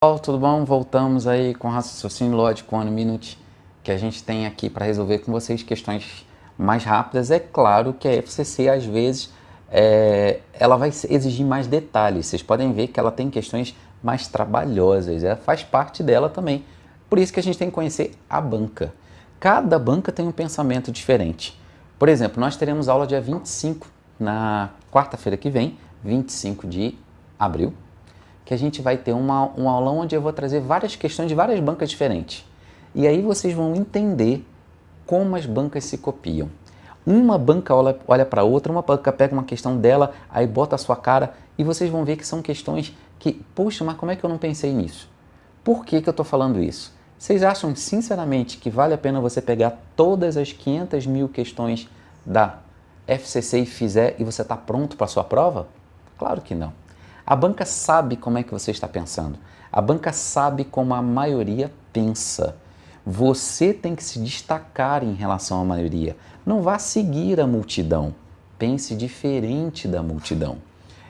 Pessoal, tudo bom? Voltamos aí com raciocínio lógico One Minute, que a gente tem aqui para resolver com vocês questões mais rápidas. É claro que a FCC, às vezes, ela vai exigir mais detalhes. Vocês podem ver que ela tem questões mais trabalhosas, faz parte dela também. Por isso que a gente tem que conhecer a banca. Cada banca tem um pensamento diferente. Por exemplo, nós teremos aula dia 25, na quarta-feira que vem, 25 de abril, que a gente vai ter um aulão onde eu vou trazer várias questões de várias bancas diferentes. E aí vocês vão entender como as bancas se copiam. Uma banca olha para outra, uma banca pega uma questão dela, aí bota a sua cara, e vocês vão ver que são questões que, poxa, mas como é que eu não pensei nisso? Por que eu estou falando isso? Vocês acham sinceramente que vale a pena você pegar todas as 500 mil questões da FCC e você está pronto para a sua prova? Claro que não. A banca sabe como é que você está pensando. A banca sabe como a maioria pensa. Você tem que se destacar em relação à maioria. Não vá seguir a multidão. Pense diferente da multidão.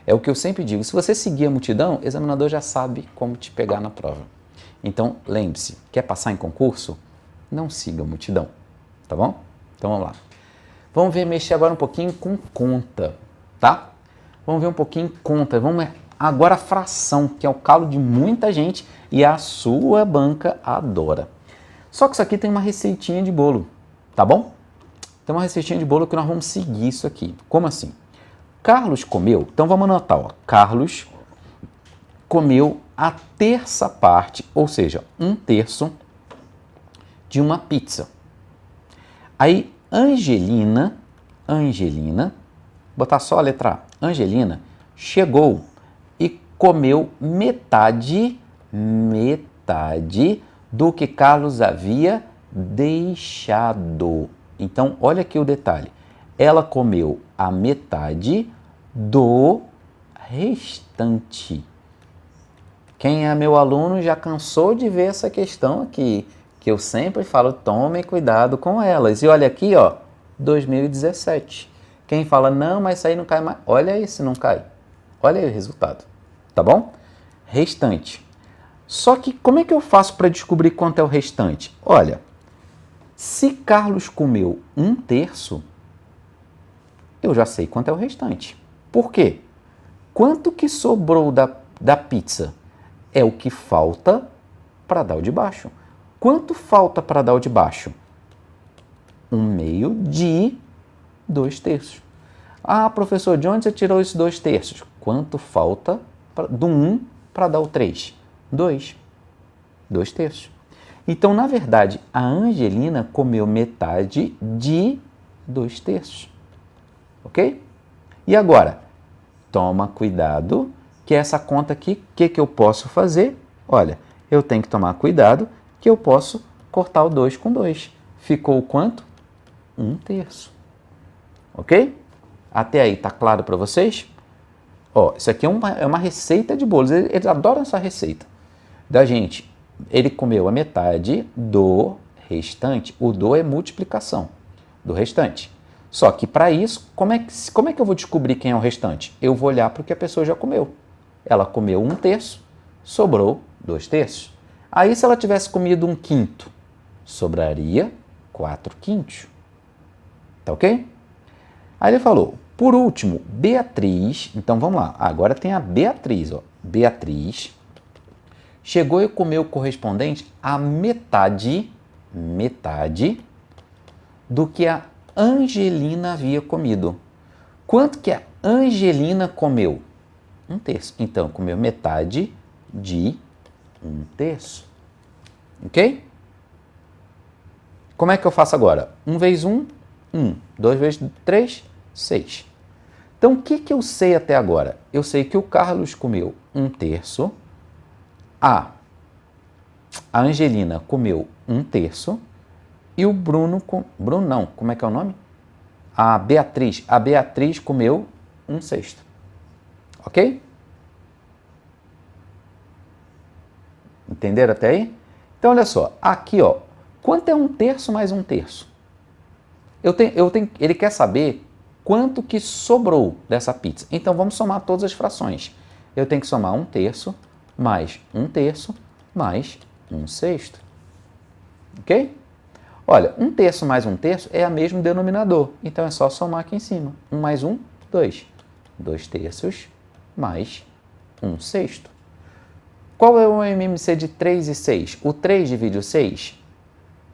É o que eu sempre digo. Se você seguir a multidão, o examinador já sabe como te pegar na prova. Então, lembre-se, quer passar em concurso? Não siga a multidão. Tá bom? Então, vamos lá. Vamos mexer agora um pouquinho com conta, tá? Vamos ver um pouquinho conta. Vamos agora a fração, que é o calo de muita gente e a sua banca adora. Só que isso aqui tem uma receitinha de bolo, tá bom? Tem uma receitinha de bolo que nós vamos seguir isso aqui. Como assim? Carlos comeu, então vamos anotar, ó. Carlos comeu a terça parte, ou seja, 1/3 de uma pizza. Aí, Angelina, botar só a letra A, Angelina, chegou e comeu metade do que Carlos havia deixado. Então, olha aqui o detalhe. Ela comeu a metade do restante. Quem é meu aluno já cansou de ver essa questão aqui, que eu sempre falo, tomem cuidado com elas. E olha aqui, ó, 2017. Quem fala, não, mas isso aí não cai mais. Olha aí se não cai. Olha aí o resultado. Tá bom? Restante. Só que como é que eu faço para descobrir quanto é o restante? Olha, se Carlos comeu 1/3, eu já sei quanto é o restante. Por quê? Quanto que sobrou da pizza? É o que falta para dar o de baixo. Quanto falta para dar o de baixo? 1/2 de 2/3. Ah, professor, de onde você tirou esses 2/3? Quanto falta do 1 para dar o 3? 2. 2/3. Então, na verdade, a Angelina comeu metade de 2/3. Ok? E agora, toma cuidado que essa conta aqui, o que eu posso fazer? Olha, eu tenho que tomar cuidado que eu posso cortar o 2 com 2. Ficou quanto? 1/3. Ok? Até aí, tá claro para vocês? Ó, isso aqui é uma receita de bolos. Eles adoram essa receita da gente. Ele comeu a metade do restante. O do é multiplicação do restante. Só que para isso, como é que eu vou descobrir quem é o restante? Eu vou olhar para o que a pessoa já comeu. Ela comeu 1/3, sobrou 2/3. Aí, se ela tivesse comido 1/5, sobraria 4/5. Tá ok? Aí ele falou, por último, Beatriz, então vamos lá, agora tem a Beatriz, ó. Beatriz chegou e comeu o correspondente a metade do que a Angelina havia comido. Quanto que a Angelina comeu? 1/3. Então, comeu metade de 1/3. Ok? Como é que eu faço agora? 1 vezes 1, 1. 2 vezes 3, 6. Então, o que eu sei até agora? Eu sei que o Carlos comeu 1/3, a Angelina comeu 1/3 e o Bruno não, como é que é o nome? A Beatriz comeu 1/6. Ok? Entenderam até aí? Então, olha só. Aqui, ó. Quanto é 1/3 mais 1/3? Ele quer saber quanto que sobrou dessa pizza. Então, vamos somar todas as frações. Eu tenho que somar 1/3 mais 1/3 mais 1/6. Ok? Olha, 1/3 mais 1/3 é o mesmo denominador. Então, é só somar aqui em cima. 1 mais 1, 2. 2/3 mais 1/6. Qual é o MMC de 3 e 6? O 3 divide o 6?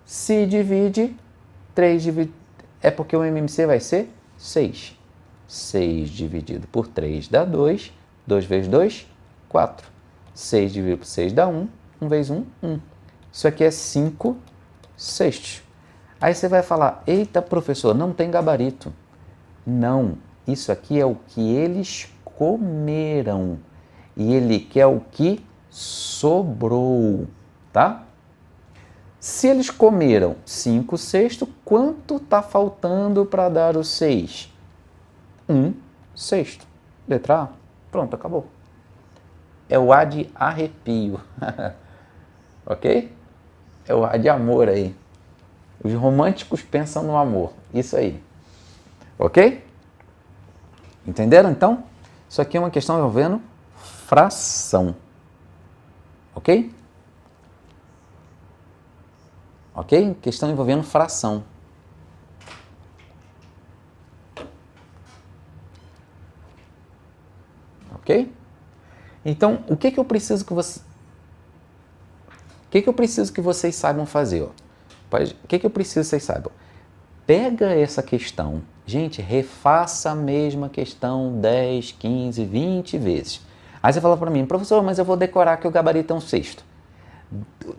Se divide, 3 divide... É porque o MMC vai ser 6. 6 dividido por 3 dá 2. 2 vezes 2, 4. 6 dividido por 6 dá 1. 1 vezes 1, 1. Isso aqui é 5/6. Aí você vai falar, eita professor, não tem gabarito. Não, isso aqui é o que eles comeram. E ele quer o que sobrou, tá? Se eles comeram 5/6, quanto está faltando para dar o 6? 1/6. Letra A. Pronto, acabou. É o A de arrepio. Ok? É o A de amor aí. Os românticos pensam no amor. Isso aí. Ok? Entenderam, então? Isso aqui é uma questão envolvendo fração. Ok? Ok? Questão envolvendo fração. Ok? Então, o que eu preciso que você... O que eu preciso que vocês saibam fazer? Ó? O que eu preciso que vocês saibam? Pega essa questão, gente, refaça a mesma questão 10, 15, 20 vezes. Aí você fala para mim, professor, mas eu vou decorar que o gabarito é 1/6.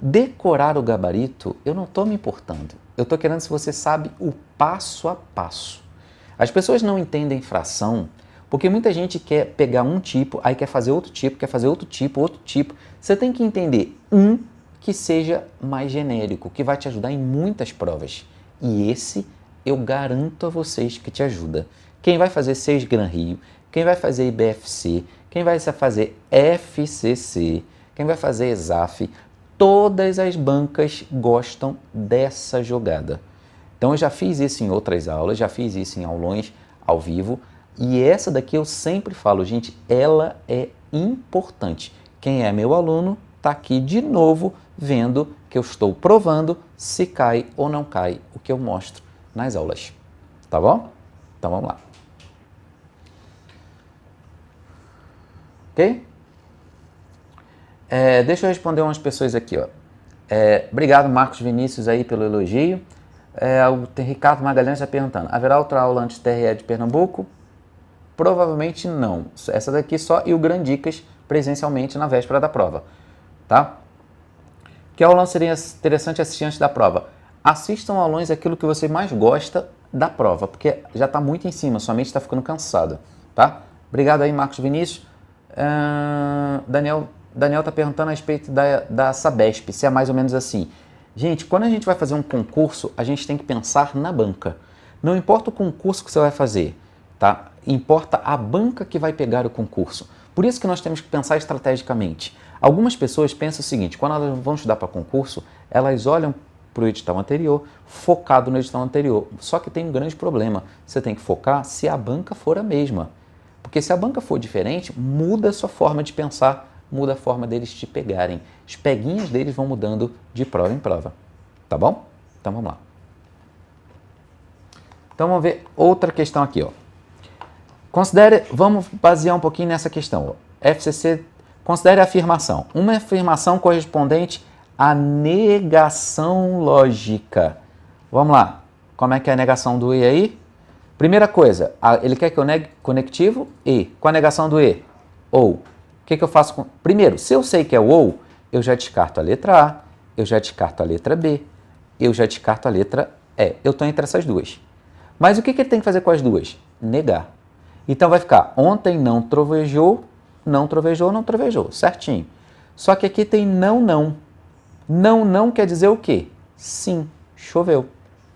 Decorar o gabarito, eu não estou me importando. Eu estou querendo se você sabe o passo a passo. As pessoas não entendem fração porque muita gente quer pegar um tipo, aí quer fazer outro tipo, quer fazer outro tipo, outro tipo. Você tem que entender que seja mais genérico, que vai te ajudar em muitas provas. E esse eu garanto a vocês que te ajuda. Quem vai fazer 6 Gran Rio, quem vai fazer IBFC, quem vai fazer FCC, quem vai fazer ESAF, todas as bancas gostam dessa jogada. Então eu já fiz isso em outras aulas, já fiz isso em aulões ao vivo, e essa daqui eu sempre falo, gente, ela é importante. Quem é meu aluno está aqui de novo vendo que eu estou provando se cai ou não cai o que eu mostro nas aulas. Tá bom? Então vamos lá. Ok? Deixa eu responder umas pessoas aqui, ó. Obrigado, Marcos Vinícius, aí pelo elogio. O Ricardo Magalhães está perguntando, haverá outra aula antes do TRE de Pernambuco? Provavelmente não. Essa daqui só e o Gran Dicas presencialmente na véspera da prova. Tá? Que aulão seria interessante assistir antes da prova? Assistam aulões aquilo que você mais gosta da prova, porque já está muito em cima, sua mente está ficando cansada. Tá? Obrigado aí, Marcos Vinícius. Daniel está perguntando a respeito da Sabesp, se é mais ou menos assim. Gente, quando a gente vai fazer um concurso, a gente tem que pensar na banca. Não importa o concurso que você vai fazer, tá? Importa a banca que vai pegar o concurso. Por isso que nós temos que pensar estrategicamente. Algumas pessoas pensam o seguinte, quando elas vão estudar para concurso, elas olham para o edital anterior, focado no edital anterior. Só que tem um grande problema, você tem que focar se a banca for a mesma. Porque se a banca for diferente, muda a sua forma de pensar, muda a forma deles te pegarem. As peguinhas deles vão mudando de prova em prova. Tá bom? Então vamos lá. Então vamos ver outra questão aqui, ó. Vamos basear um pouquinho nessa questão. Ó. FCC, considere a afirmação. Uma afirmação correspondente à negação lógica. Vamos lá. Como é que é a negação do E aí? Primeira coisa, ele quer que eu negue conectivo E. Com a negação do E, ou. O que eu faço com... Primeiro, se eu sei que é o ou, eu já descarto a letra A, eu já descarto a letra B, eu já descarto a letra E. Eu estou entre essas duas. Mas o que ele tem que fazer com as duas? Negar. Então vai ficar, ontem não trovejou, não trovejou, não trovejou. Certinho. Só que aqui tem não, não. Não, não quer dizer o quê? Sim, choveu.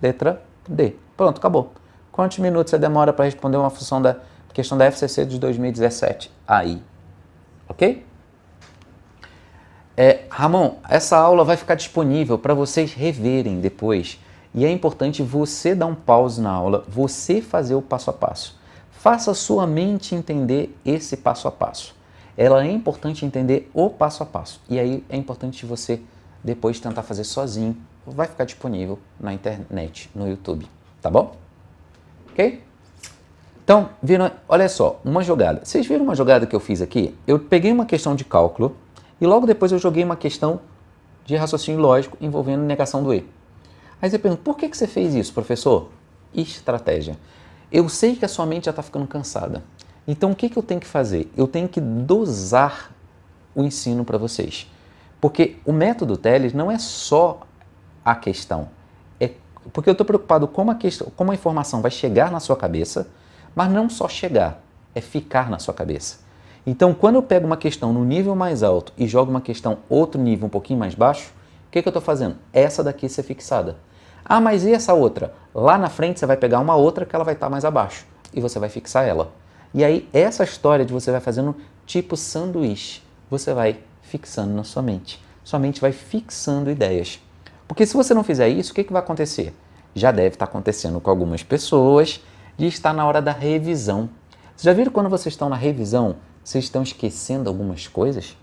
Letra D. Pronto, acabou. Quantos minutos você demora para responder uma função da questão da FCC de 2017? Aí. Ok? Ramon, essa aula vai ficar disponível para vocês reverem depois. E é importante você dar um pause na aula, você fazer o passo a passo. Faça a sua mente entender esse passo a passo. ela é importante entender o passo a passo. E aí é importante você depois tentar fazer sozinho. Vai ficar disponível na internet, no YouTube, tá bom? Ok? Então, viram, olha só, uma jogada. Vocês viram uma jogada que eu fiz aqui? Eu peguei uma questão de cálculo e logo depois eu joguei uma questão de raciocínio lógico envolvendo negação do E. Aí você pergunta, por que você fez isso, professor? Estratégia. Eu sei que a sua mente já está ficando cansada. Então, o que eu tenho que fazer? Eu tenho que dosar o ensino para vocês. Porque o método Teles não é só a questão. É porque eu estou preocupado como a informação vai chegar na sua cabeça, mas não só chegar, é ficar na sua cabeça. Então, quando eu pego uma questão no nível mais alto e jogo uma questão outro nível um pouquinho mais baixo, o que eu estou fazendo? Essa daqui ser fixada. Ah, mas e essa outra? Lá na frente você vai pegar uma outra que ela vai estar mais abaixo e você vai fixar ela. E aí, essa história de você vai fazendo tipo sanduíche, você vai fixando na sua mente. Sua mente vai fixando ideias. Porque se você não fizer isso, o que vai acontecer? Já deve estar acontecendo com algumas pessoas de estar na hora da revisão. Vocês já viram quando vocês estão na revisão, vocês estão esquecendo algumas coisas?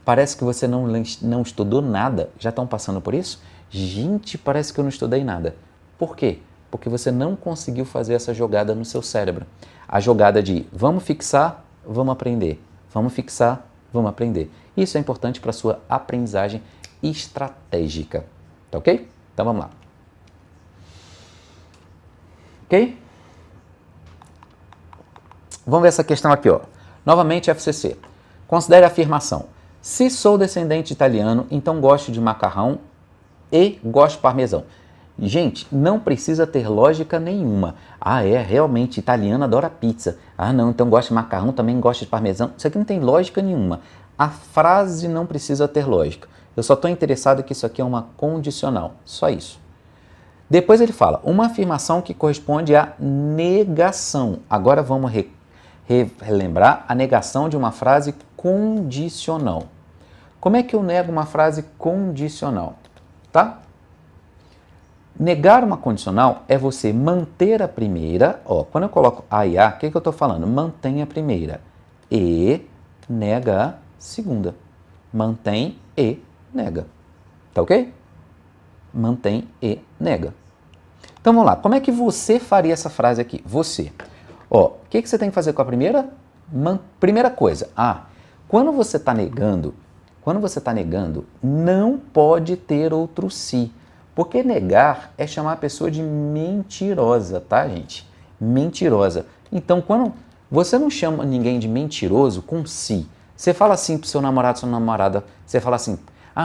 Parece que você não estudou nada. Já estão passando por isso? Gente, parece que eu não estudei nada. Por quê? Porque você não conseguiu fazer essa jogada no seu cérebro. A jogada de vamos fixar, vamos aprender. Vamos fixar, vamos aprender. Isso é importante para a sua aprendizagem estratégica. Tá ok? Então vamos lá. Ok? Vamos ver essa questão aqui, ó. Novamente, FCC. Considere a afirmação. Se sou descendente de italiano, então gosto de macarrão e gosto de parmesão. Gente, não precisa ter lógica nenhuma. Ah, realmente, italiano adora pizza. Ah, não, então gosta de macarrão, também gosta de parmesão. Isso aqui não tem lógica nenhuma. A frase não precisa ter lógica. Eu só estou interessado que isso aqui é uma condicional. Só isso. Depois ele fala, uma afirmação que corresponde à negação. Agora vamos relembrar a negação de uma frase condicional. Como é que eu nego uma frase condicional? Tá? Negar uma condicional é você manter a primeira, ó, quando eu coloco a e a, o que eu estou falando? Mantém a primeira e nega a segunda. Mantém e nega. Tá ok? Mantém e nega. Então vamos lá, como é que você faria essa frase aqui? Você. Ó, o que você tem que fazer com a primeira? Primeira coisa, quando você está negando, não pode ter outro se. Porque negar é chamar a pessoa de mentirosa, tá, gente? Mentirosa. Então, quando você não chama ninguém de mentiroso com si, você fala assim pro seu namorado, sua namorada, você fala assim,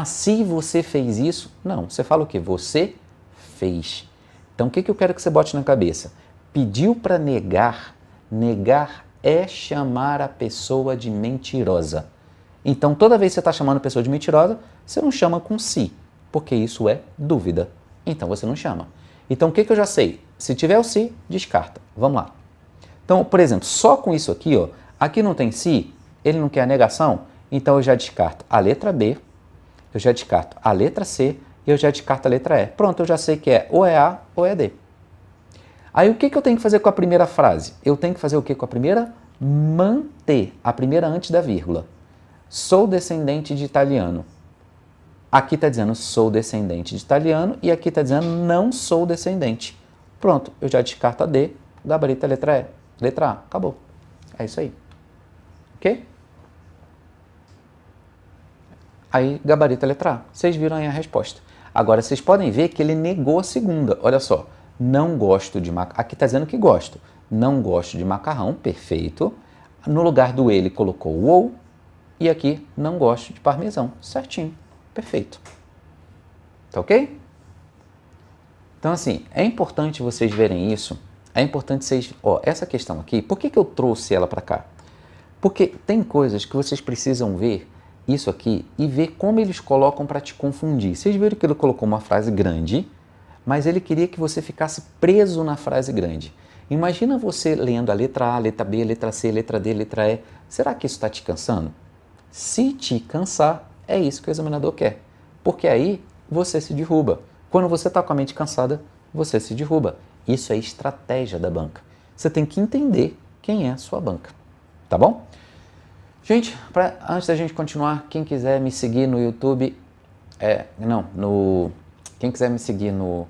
se você fez isso, não, você fala o quê? Você fez. Então, o que eu quero que você bote na cabeça? Pediu para negar, negar é chamar a pessoa de mentirosa. Então, toda vez que você está chamando a pessoa de mentirosa, você não chama com si, porque isso é dúvida. Então, você não chama. Então, o que eu já sei? Se tiver o si, descarta. Vamos lá. Então, por exemplo, só com isso aqui, ó, aqui não tem si, ele não quer a negação, então eu já descarto a letra B, eu já descarto a letra C e eu já descarto a letra E. Pronto, eu já sei que ou é A ou é D. Aí, o que eu tenho que fazer com a primeira frase? Eu tenho que fazer o que com a primeira? Manter a primeira antes da vírgula. Sou descendente de italiano. Aqui está dizendo sou descendente de italiano e aqui está dizendo não sou descendente. Pronto, eu já descarto a D, gabarito a letra E. Letra A, acabou. É isso aí. Ok? Aí, gabarito a letra A. Vocês viram aí a resposta. Agora, vocês podem ver que ele negou a segunda. Olha só. Não gosto de macarrão. Aqui está dizendo que gosto. Não gosto de macarrão. Perfeito. No lugar do ele, colocou o ou. E aqui, não gosto de parmesão. Certinho. Perfeito. Tá ok? Então, assim, é importante vocês verem isso. É importante vocês... essa questão aqui, por que eu trouxe ela para cá? Porque tem coisas que vocês precisam ver isso aqui e ver como eles colocam para te confundir. Vocês viram que ele colocou uma frase grande, mas ele queria que você ficasse preso na frase grande. Imagina você lendo a letra A, letra B, letra C, letra D, letra E. Será que isso está te cansando? Se te cansar, é isso que o examinador quer. Porque aí você se derruba. Quando você está com a mente cansada, você se derruba. Isso é estratégia da banca. Você tem que entender quem é a sua banca. Tá bom? Gente, antes da gente continuar, quem quiser me seguir no YouTube, quem quiser me seguir no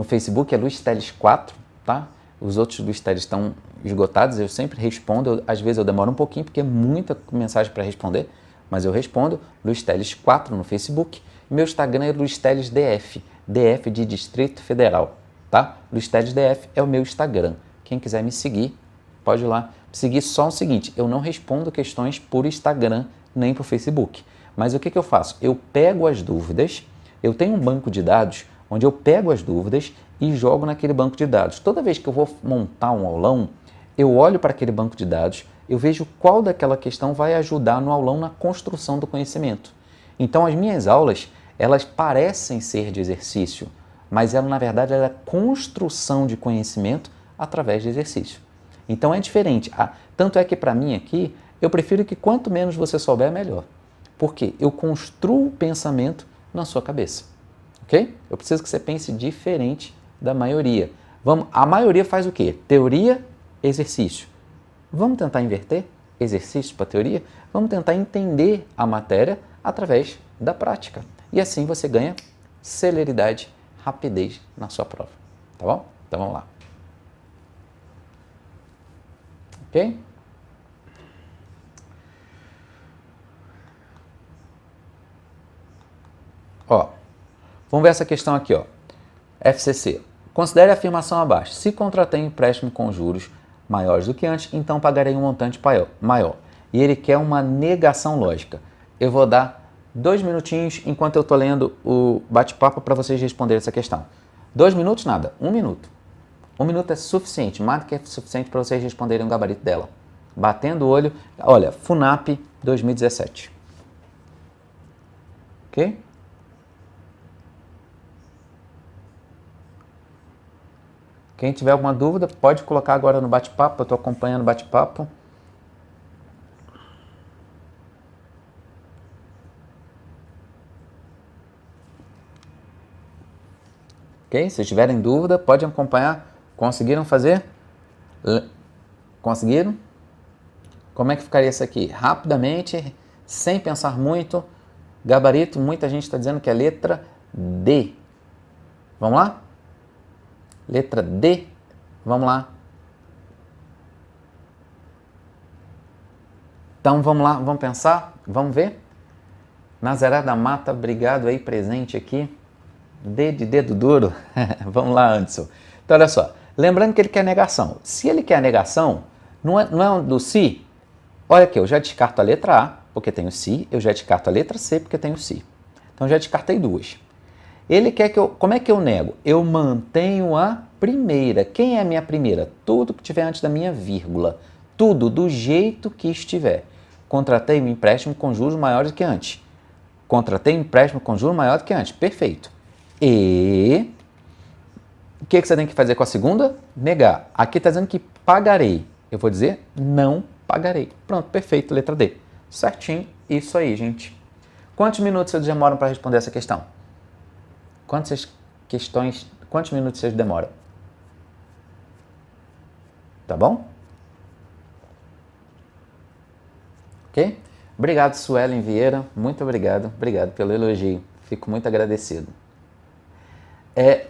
Facebook é Luiz Teles 4, tá? Os outros Luiz Teles estão esgotados, eu sempre respondo, às vezes eu demoro um pouquinho, porque é muita mensagem para responder, mas eu respondo, Luiz Teles 4 no Facebook, meu Instagram é Luiz Teles DF, DF de Distrito Federal, tá? Luiz Teles DF é o meu Instagram, quem quiser me seguir, pode ir lá, seguir só o seguinte, eu não respondo questões por Instagram nem por Facebook, mas o que eu faço? Eu pego as dúvidas, eu tenho um banco de dados onde eu pego as dúvidas e jogo naquele banco de dados. Toda vez que eu vou montar um aulão, eu olho para aquele banco de dados, eu vejo qual daquela questão vai ajudar no aulão na construção do conhecimento. Então, as minhas aulas, elas parecem ser de exercício, mas ela, na verdade, ela é construção de conhecimento através de exercício. Então, é diferente. Tanto é que, para mim, aqui, eu prefiro que quanto menos você souber, melhor. Porque eu construo o pensamento na sua cabeça. Ok? Eu preciso que você pense diferente da maioria. A maioria faz o quê? Teoria, exercício. Vamos tentar inverter exercício para teoria? Vamos tentar entender a matéria através da prática. E assim você ganha celeridade, rapidez na sua prova. Tá bom? Então vamos lá. Ok? Ó, vamos ver essa questão aqui, ó. FCC. Considere a afirmação abaixo. Se contratei um empréstimo com juros maiores do que antes, então pagarei um montante maior. E ele quer uma negação lógica. Eu vou dar 2 minutinhos enquanto eu estou lendo o bate-papo para vocês responderem essa questão. 2 minutos? Nada. 1 minuto. 1 minuto é suficiente, mais do que é suficiente para vocês responderem o gabarito dela. Batendo o olho. Olha, FUNAP 2017. Ok? Quem tiver alguma dúvida, pode colocar agora no bate-papo. Eu estou acompanhando o bate-papo. Ok? Se tiverem dúvida, pode acompanhar. Conseguiram fazer? Conseguiram? Como é que ficaria isso aqui? Rapidamente, sem pensar muito. Gabarito, muita gente está dizendo que é letra D. Vamos lá? Letra D. Vamos lá. Então vamos lá, vamos pensar? Vamos ver? Nazaré da Mata, obrigado aí, presente aqui. D de dedo duro. Vamos lá, Anderson. Então olha só, lembrando que ele quer negação. Se ele quer negação, não é do se. Olha aqui, eu já descarto a letra A, porque tenho se. Eu já descarto a letra C, porque tenho se. Então já descartei duas. Ele quer que eu... Como é que eu nego? Eu mantenho a primeira. Quem é a minha primeira? Tudo que tiver antes da minha vírgula. Tudo do jeito que estiver. Contratei um empréstimo com juros maiores do que antes. Contratei um empréstimo com juros maior do que antes. Perfeito. E o que você tem que fazer com a segunda? Negar. Aqui está dizendo que pagarei. Eu vou dizer não pagarei. Pronto, perfeito, letra D. Certinho, isso aí, gente. Quantos minutos vocês demoram para responder essa questão? Quantos minutos vocês demoram? Tá bom? Ok? Obrigado, Suelen Vieira. Muito obrigado. Obrigado pelo elogio. Fico muito agradecido.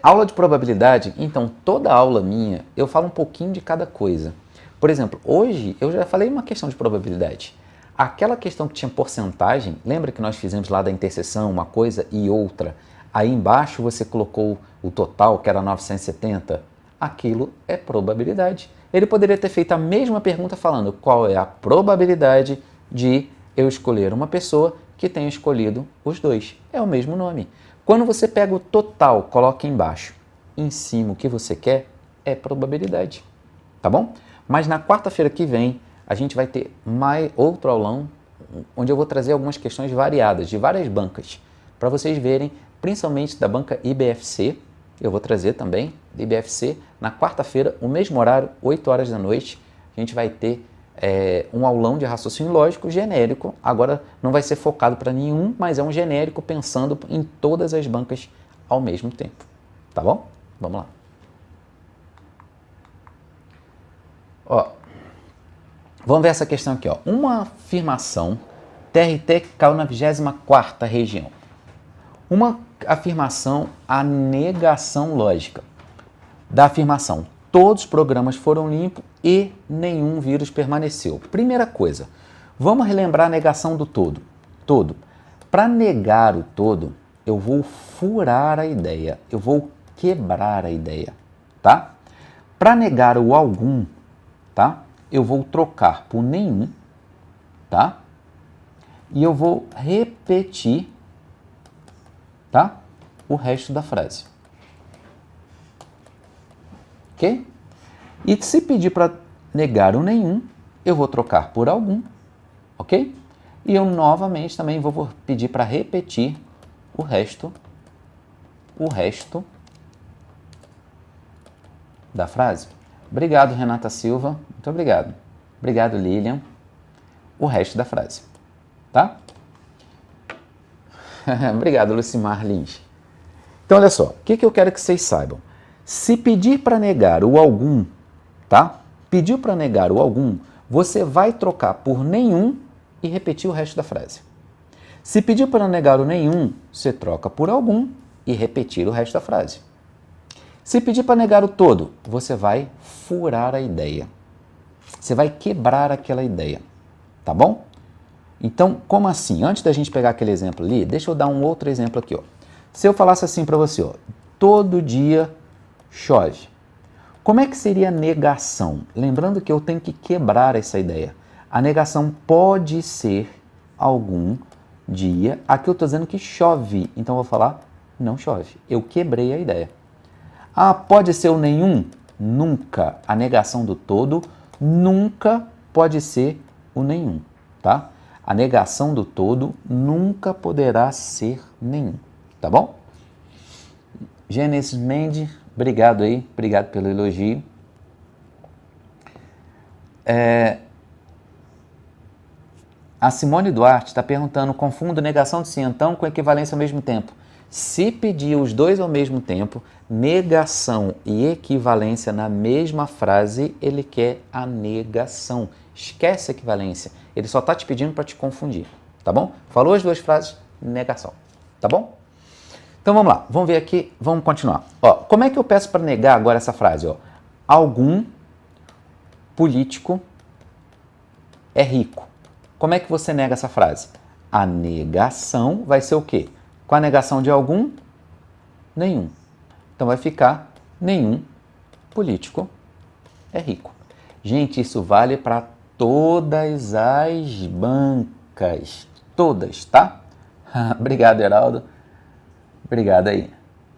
Aula de probabilidade, então toda aula minha eu falo um pouquinho de cada coisa. Por exemplo, hoje eu já falei uma questão de probabilidade. Aquela questão que tinha porcentagem, lembra que nós fizemos lá da interseção, uma coisa e outra? Aí embaixo você colocou o total, que era 970. Aquilo é probabilidade. Ele poderia ter feito a mesma pergunta falando qual é a probabilidade de eu escolher uma pessoa que tenha escolhido os dois. É o mesmo nome. Quando você pega o total, coloca embaixo, em cima o que você quer, é probabilidade. Tá bom? Mas na quarta-feira que vem, a gente vai ter mais outro aulão, onde eu vou trazer algumas questões variadas, de várias bancas, para vocês verem, principalmente da banca IBFC, eu vou trazer também, IBFC, na quarta-feira, o mesmo horário, 8 horas da noite, a gente vai ter um aulão de raciocínio lógico genérico, agora não vai ser focado para nenhum, mas é um genérico pensando em todas as bancas ao mesmo tempo. Tá bom? Vamos lá. Ó, Vamos ver essa questão aqui, ó. Uma afirmação, TRT que caiu na 24ª região. Uma afirmação, a negação lógica da afirmação. Todos os programas foram limpos e nenhum vírus permaneceu. Primeira coisa, vamos relembrar a negação do todo. Todo. Para negar o todo, eu vou furar a ideia, eu vou quebrar a ideia, tá? Para negar o algum, tá? Eu vou trocar por nenhum, tá? E eu vou repetir, tá? O resto da frase. Ok? E se pedir para negar o nenhum, eu vou trocar por algum, ok? E eu novamente também vou pedir para repetir o resto da frase. Obrigado, Renata Silva. Muito obrigado. Obrigado, Lilian. O resto da frase. Tá? Obrigado, Lucimar Lins. Então, olha só. O que eu quero que vocês saibam? Se pedir para negar o algum, tá? Pediu para negar o algum, você vai trocar por nenhum e repetir o resto da frase. Se pedir para negar o nenhum, você troca por algum e repetir o resto da frase. Se pedir para negar o todo, você vai furar a ideia. Você vai quebrar aquela ideia, tá bom? Então, como assim? Antes da gente pegar aquele exemplo ali, deixa eu dar um outro exemplo aqui, ó. Se eu falasse assim para você, ó, todo dia chove. Como é que seria a negação? Lembrando que eu tenho que quebrar essa ideia. A negação pode ser algum dia. Aqui eu estou dizendo que chove, então eu vou falar não chove. Eu quebrei a ideia. Ah, pode ser o nenhum? Nunca. A negação do todo nunca pode ser o nenhum, tá? A negação do todo nunca poderá ser nenhum, tá bom? Gênesis Mendes, obrigado aí, obrigado pelo elogio. A Simone Duarte está perguntando, confundo negação de sim então com equivalência ao mesmo tempo. Se pedir os dois ao mesmo tempo, negação e equivalência na mesma frase, ele quer a negação. Esquece a equivalência. Ele só está te pedindo para te confundir, tá bom? Falou as duas frases, negação, tá bom? Então vamos lá, vamos ver aqui, vamos continuar. Ó, como é que eu peço para negar agora essa frase? Ó? Algum político é rico. Como é que você nega essa frase? A negação vai ser o quê? Com a negação de algum, nenhum. Então vai ficar nenhum político é rico. Gente, isso vale para todas as bancas. Todas, tá? Obrigado, Heraldo. Obrigado aí,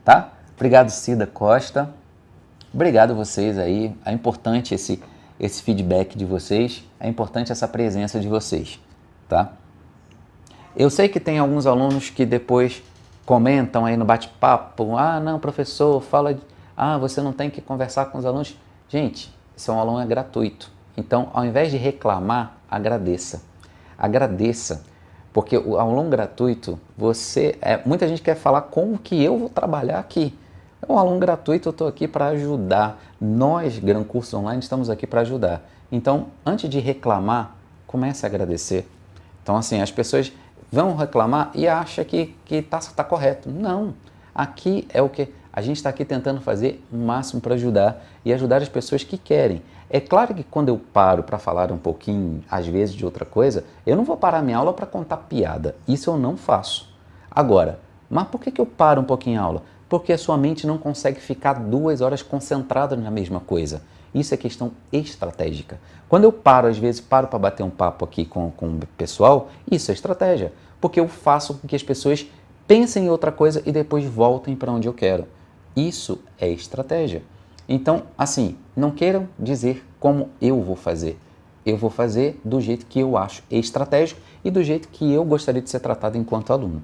tá? Obrigado, Cida Costa. Obrigado a vocês aí. É importante esse feedback de vocês. É importante essa presença de vocês, tá? Eu sei que tem alguns alunos que depois comentam aí no bate-papo, ah, não, professor, fala, você não tem que conversar com os alunos. Gente, esse é um aluno gratuito. Então, ao invés de reclamar, agradeça. Agradeça, porque o aluno gratuito, muita gente quer falar como que eu vou trabalhar aqui. É um aluno gratuito, eu estou aqui para ajudar. Nós, Gran Curso Online, estamos aqui para ajudar. Então, antes de reclamar, comece a agradecer. Então, assim, as pessoas vão reclamar e acham que tá correto. Não, aqui é o que a gente está aqui tentando fazer o máximo para ajudar e ajudar as pessoas que querem. É claro que quando eu paro para falar um pouquinho, às vezes, de outra coisa, eu não vou parar minha aula para contar piada. Isso eu não faço. Agora, mas por que eu paro um pouquinho a aula? Porque a sua mente não consegue ficar 2 horas concentrada na mesma coisa. Isso é questão estratégica. Quando eu paro, às vezes, para bater um papo aqui com o pessoal, isso é estratégia. Porque eu faço com que as pessoas pensem em outra coisa e depois voltem para onde eu quero. Isso é estratégia. Então, assim, não queiram dizer como eu vou fazer. Eu vou fazer do jeito que eu acho estratégico e do jeito que eu gostaria de ser tratado enquanto aluno.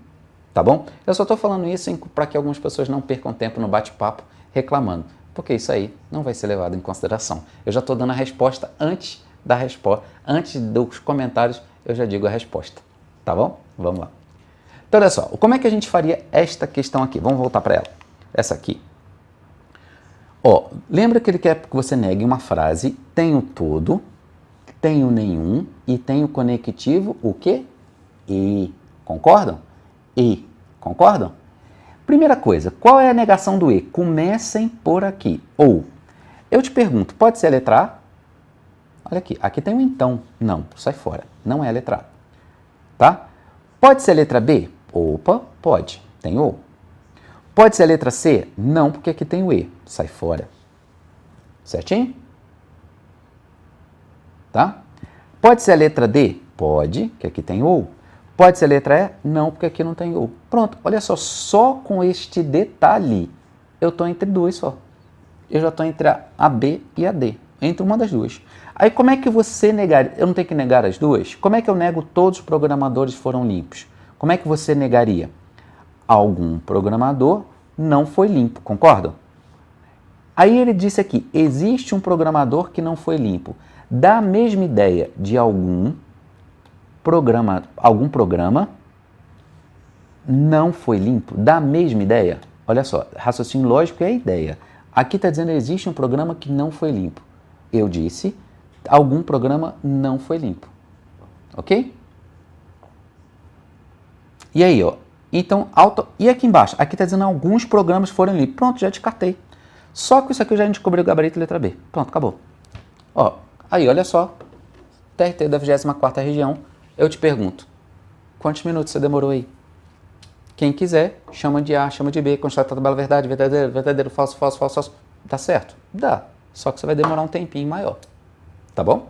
Tá bom? Eu só estou falando isso para que algumas pessoas não percam tempo no bate-papo reclamando, porque isso aí não vai ser levado em consideração. Eu já estou dando a resposta antes da resposta, antes dos comentários, eu já digo a resposta. Tá bom? Vamos lá. Então, olha só, como é que a gente faria esta questão aqui? Vamos voltar para ela. Essa aqui. Ó, lembra que ele quer que você negue uma frase, tem o todo, Tenho nenhum e tenho conectivo o quê? E. Concordam? E. Concordam? Primeira coisa, qual é a negação do E? Comecem por aqui. Ou, eu te pergunto, pode ser a letra A? Olha aqui, aqui tem um então. Não, sai fora. Não é a letra A. Tá? Pode ser a letra B? Opa, pode. Tem O. Pode ser a letra C? Não, porque aqui tem o E. Sai fora. Certinho? Tá? Pode ser a letra D? Pode, que aqui tem O. Pode ser a letra E? Não, porque aqui não tem O. Pronto, olha só com este detalhe, eu estou entre duas só. Eu já estou entre a B e a D, entre uma das duas. Aí como é que você negaria? Eu não tenho que negar as duas? Como é que eu nego todos os programadores foram limpos? Como é que você negaria? Algum programador não foi limpo, concordam? Aí ele disse aqui, existe um programador que não foi limpo. Dá a mesma ideia de algum programa não foi limpo. Dá a mesma ideia. Olha só, raciocínio lógico é a ideia. Aqui está dizendo que existe um programa que não foi limpo. Eu disse, algum programa não foi limpo. Ok? E aí, ó. Então, e aqui embaixo? Aqui está dizendo alguns programas foram limpos. Pronto, já descartei. Só que isso aqui eu já descobri o gabarito letra B. Pronto, acabou. Ó, aí, olha só. TRT da 24ª região. Eu te pergunto, quantos minutos você demorou aí? Quem quiser, chama de A, chama de B, constata a tabela verdade, verdadeiro, verdadeiro, falso, falso, falso, falso. Dá certo? Dá. Só que você vai demorar um tempinho maior. Tá bom?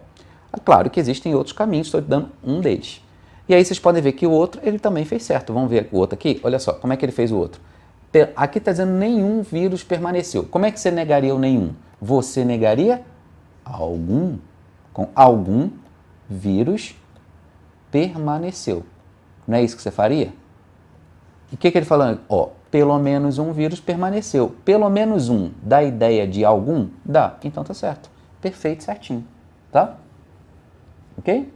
É claro que existem outros caminhos, estou te dando um deles. E aí vocês podem ver que o outro, ele também fez certo. Vamos ver o outro aqui? Olha só, como é que ele fez o outro? Aqui está dizendo nenhum vírus permaneceu. Como é que você negaria o nenhum? Você negaria algum, com algum vírus permaneceu. Não é isso que você faria? E o que ele falou? Ó, pelo menos um vírus permaneceu. Pelo menos um. Dá a ideia de algum? Dá. Então tá certo. Perfeito, certinho. Tá? Ok?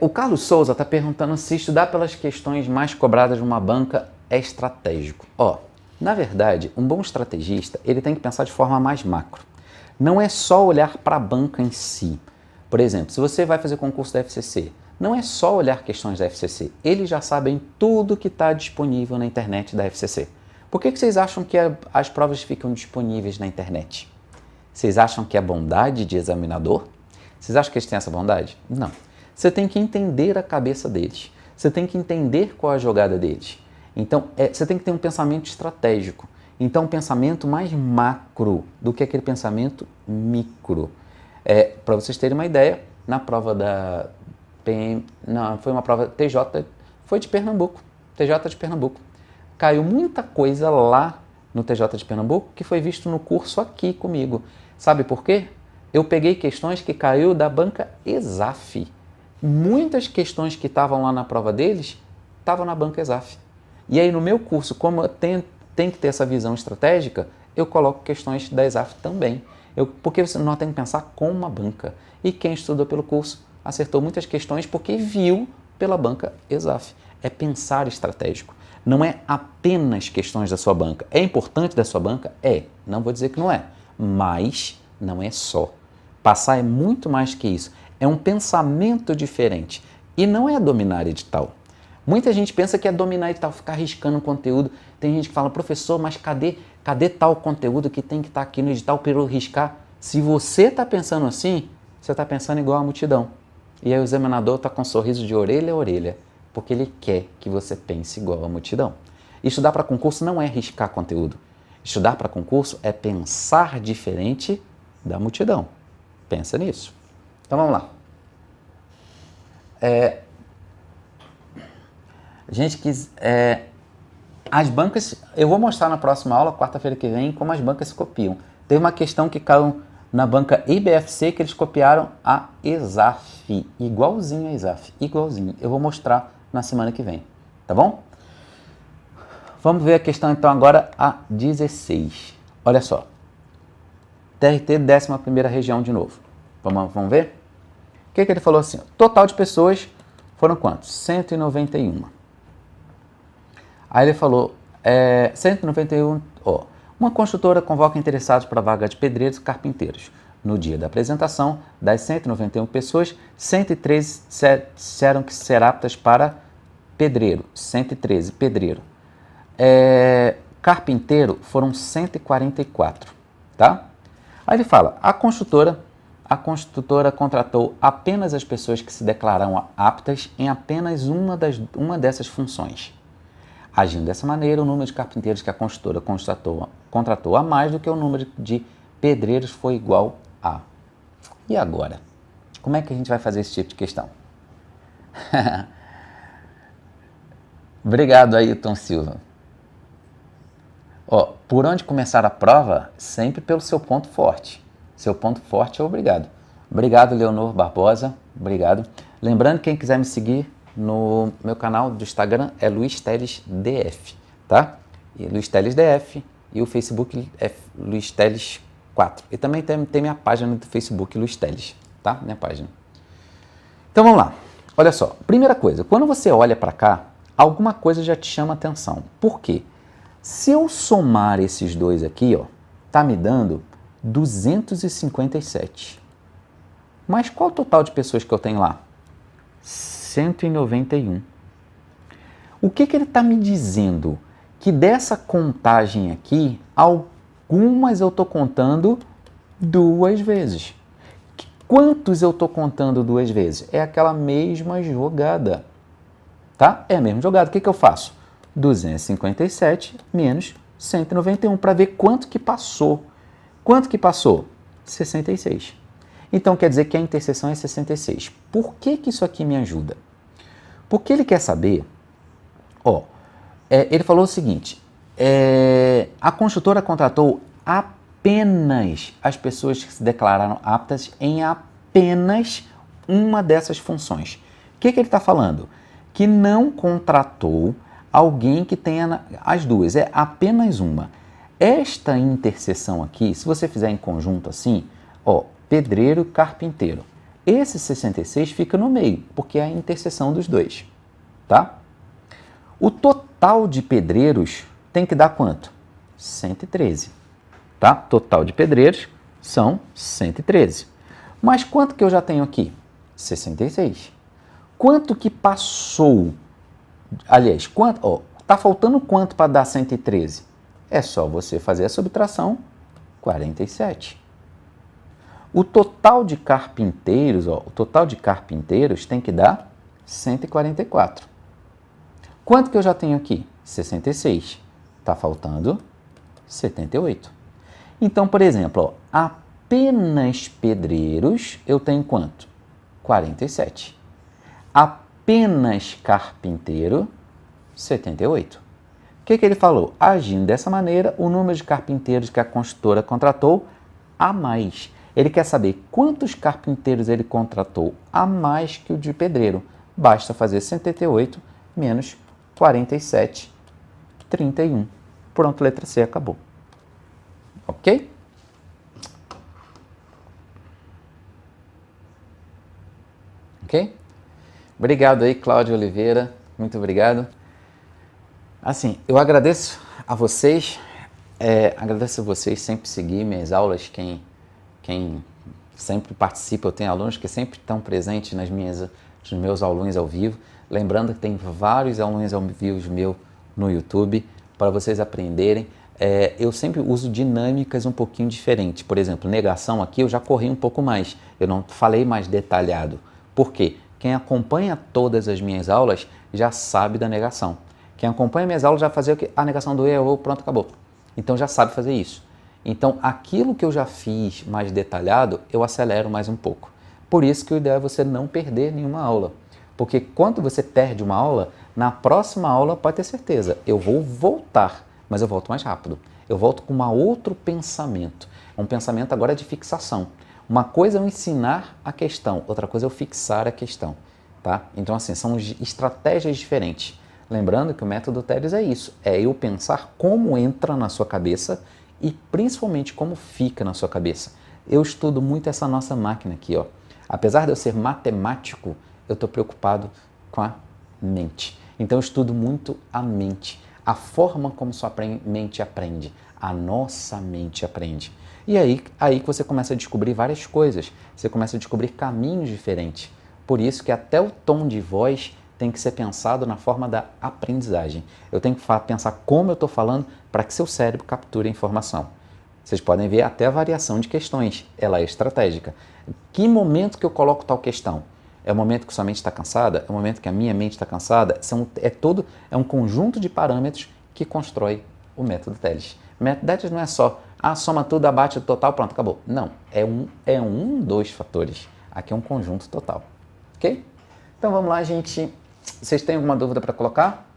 O Carlos Souza está perguntando se estudar pelas questões mais cobradas numa banca é estratégico. Ó, na verdade, um bom estrategista ele tem que pensar de forma mais macro. Não é só olhar para a banca em si. Por exemplo, se você vai fazer concurso da FCC, não é só olhar questões da FCC. Eles já sabem tudo que está disponível na internet da FCC. Por que vocês acham que as provas ficam disponíveis na internet? Vocês acham que é bondade de examinador? Vocês acham que eles têm essa bondade? Não. Você tem que entender a cabeça deles. Você tem que entender qual é a jogada deles. Então, você tem que ter um pensamento estratégico. Então, um pensamento mais macro do que aquele pensamento micro. Para vocês terem uma ideia, na prova da PM, não, foi uma prova TJ, foi de Pernambuco, TJ de Pernambuco. Caiu muita coisa lá no TJ de Pernambuco que foi visto no curso aqui comigo. Sabe por quê? Eu peguei questões que caiu da banca ESAF. Muitas questões que estavam lá na prova deles, estavam na banca ESAF. E aí no meu curso, como eu tem que ter essa visão estratégica, eu coloco questões da ESAF também. Porque nós temos que pensar com uma banca. E quem estudou pelo curso acertou muitas questões porque viu pela banca ESAF. É pensar estratégico. Não é apenas questões da sua banca. É importante da sua banca? É. Não vou dizer que não é. Mas não é só. Passar é muito mais que isso. É um pensamento diferente. E não é dominar edital. Muita gente pensa que é dominar edital, ficar riscando conteúdo. Tem gente que fala, professor, mas cadê tal conteúdo que tem que estar aqui no edital para eu riscar? Se você está pensando assim, você está pensando igual a multidão. E aí o examinador está com um sorriso de orelha a orelha, porque ele quer que você pense igual a multidão. Estudar para concurso não é riscar conteúdo. Estudar para concurso é pensar diferente da multidão. Pensa nisso. Então vamos lá. As bancas, eu vou mostrar na próxima aula, quarta-feira que vem, como as bancas se copiam. Teve uma questão que caiu na banca IBFC que eles copiaram a ESAF, igualzinho a ESAF, igualzinho. Eu vou mostrar na semana que vem, tá bom? Vamos ver a questão então agora a 16. Olha só. TRT 11ª região de novo. Vamos ver? O que ele falou assim? Total de pessoas foram quantos? 191. Aí ele falou, 191, Uma construtora convoca interessados para a vaga de pedreiros e carpinteiros. No dia da apresentação, das 191 pessoas, 113 disseram que serão aptas para pedreiro, 113 pedreiro. Carpinteiro foram 144, tá? Aí ele fala, a construtora contratou apenas as pessoas que se declararam aptas em apenas uma dessas funções. Agindo dessa maneira, o número de carpinteiros que a construtora contratou a mais do que o número de pedreiros foi igual a. E agora? Como é que a gente vai fazer esse tipo de questão? Obrigado, Ailton Silva. Ó, por onde começar a prova? Sempre pelo seu ponto forte. Seu ponto forte é obrigado. Obrigado, Leonor Barbosa. Obrigado. Lembrando, quem quiser me seguir no meu canal do Instagram é Luiz Teles DF, tá? E Luiz Teles DF e o Facebook é Luiz Teles 4. E também tem minha página do Facebook, Luiz Teles, tá? Minha página. Então vamos lá. Olha só. Primeira coisa, quando você olha para cá, alguma coisa já te chama atenção. Por quê? Se eu somar esses dois aqui, ó, tá me dando 257. Mas qual o total de pessoas que eu tenho lá? 191. O que ele está me dizendo? Que dessa contagem aqui, algumas eu estou contando duas vezes. Quantos eu estou contando duas vezes? É aquela mesma jogada. Tá? É a mesma jogada. O que eu faço? 257 menos 191 para ver quanto que passou. Quanto que passou? 66. Então quer dizer que a interseção é 66. Por que isso aqui me ajuda? Porque ele quer saber, ó, ele falou o seguinte, a construtora contratou apenas as pessoas que se declararam aptas em apenas uma dessas funções. O que ele está falando? Que não contratou alguém que tenha as duas, é apenas uma. Esta interseção aqui, se você fizer em conjunto assim, ó, pedreiro e carpinteiro, esse 66 fica no meio, porque é a interseção dos dois, tá? O total de pedreiros tem que dar quanto? 113, tá? Total de pedreiros são 113. Mas quanto que eu já tenho aqui? 66. Quanto que passou? Aliás, quanto? Ó, tá faltando quanto para dar 113? É só você fazer a subtração, 47. O total de carpinteiros, ó, o total de carpinteiros tem que dar 144. Quanto que eu já tenho aqui? 66. Tá faltando 78. Então, por exemplo, ó, apenas pedreiros eu tenho quanto? 47. Apenas carpinteiro, 78. O que ele falou? Agindo dessa maneira, o número de carpinteiros que a construtora contratou a mais. Ele quer saber quantos carpinteiros ele contratou a mais que o de pedreiro. Basta fazer 78 menos 47, 31. Pronto, letra C, acabou. Ok? Ok? Obrigado aí, Cláudio Oliveira. Muito obrigado. Assim, eu agradeço a vocês. Agradeço a vocês sempre seguir minhas aulas. Quem sempre participa, eu tenho alunos que sempre estão presentes nos meus alunos ao vivo. Lembrando que tem vários alunos ao vivo meu no YouTube para vocês aprenderem. Eu sempre uso dinâmicas um pouquinho diferentes. Por exemplo, negação aqui eu já corri um pouco mais. Eu não falei mais detalhado. Por quê? Quem acompanha todas as minhas aulas já sabe da negação. Quem acompanha minhas aulas já fazia o quê? A negação do eu, pronto, acabou. Então já sabe fazer isso. Então aquilo que eu já fiz mais detalhado, eu acelero mais um pouco. Por isso que o ideal é você não perder nenhuma aula. Porque quando você perde uma aula, na próxima aula, pode ter certeza, eu vou voltar, mas eu volto mais rápido. Eu volto com um outro pensamento. Um pensamento agora de fixação. Uma coisa é eu ensinar a questão, outra coisa é eu fixar a questão. Tá? Então, assim, são estratégias diferentes. Lembrando que o método Teles é isso, é eu pensar como entra na sua cabeça e principalmente como fica na sua cabeça. Eu estudo muito essa nossa máquina aqui, ó. Apesar de eu ser matemático, eu estou preocupado com a mente. Então eu estudo muito a mente, a forma como sua mente aprende, a nossa mente aprende. E aí que você começa a descobrir várias coisas, você começa a descobrir caminhos diferentes. Por isso que até o tom de voz tem que ser pensado na forma da aprendizagem. Eu tenho que pensar como eu estou falando para que seu cérebro capture a informação. Vocês podem ver até a variação de questões, ela é estratégica. Que momento que eu coloco tal questão? É o momento que sua mente está cansada? É o momento que a minha mente está cansada? É um conjunto de parâmetros que constrói o método Teles. O método Teles não é só, soma tudo, abate o total, pronto, acabou. Não, dois fatores. Aqui é um conjunto total. Ok? Então vamos lá, gente. Vocês têm alguma dúvida para colocar?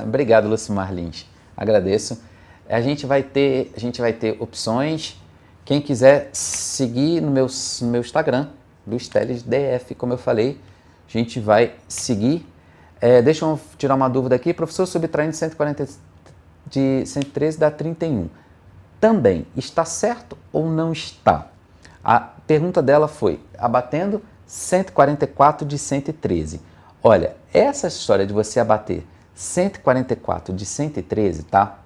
Obrigado, Lucimar Lins. Agradeço. A gente vai ter opções. Quem quiser seguir no meu Instagram, Luiz Teles DF, como eu falei, a gente vai seguir. Deixa eu tirar uma dúvida aqui. Professor, subtraindo 140 de 113 dá 31. Também, está certo ou não está? A pergunta dela foi, abatendo 144 de 113. Olha, essa história de você abater 144 de 113, tá?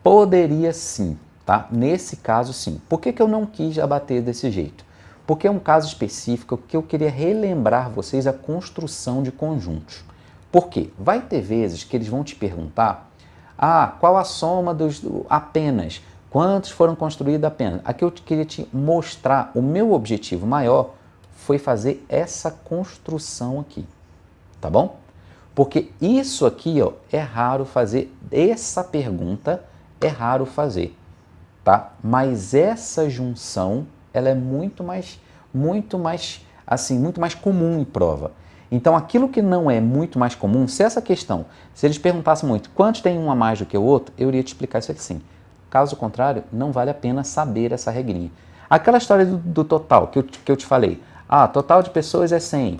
Poderia sim, tá? Nesse caso sim. Por que eu não quis abater desse jeito? Porque é um caso específico que eu queria relembrar vocês a construção de conjuntos. Por quê? Vai ter vezes que eles vão te perguntar, qual a soma dos apenas? Quantos foram construídos apenas? Aqui eu queria te mostrar, o meu objetivo maior foi fazer essa construção aqui, tá bom? Porque isso aqui, ó, é raro fazer, essa pergunta é raro fazer, tá? Mas essa junção, ela é muito mais comum em prova. Então, aquilo que não é muito mais comum, se eles perguntassem muito, quantos tem um a mais do que o outro, eu iria te explicar isso aqui sim. Caso contrário, não vale a pena saber essa regrinha. Aquela história do total que eu te falei, total de pessoas é 100,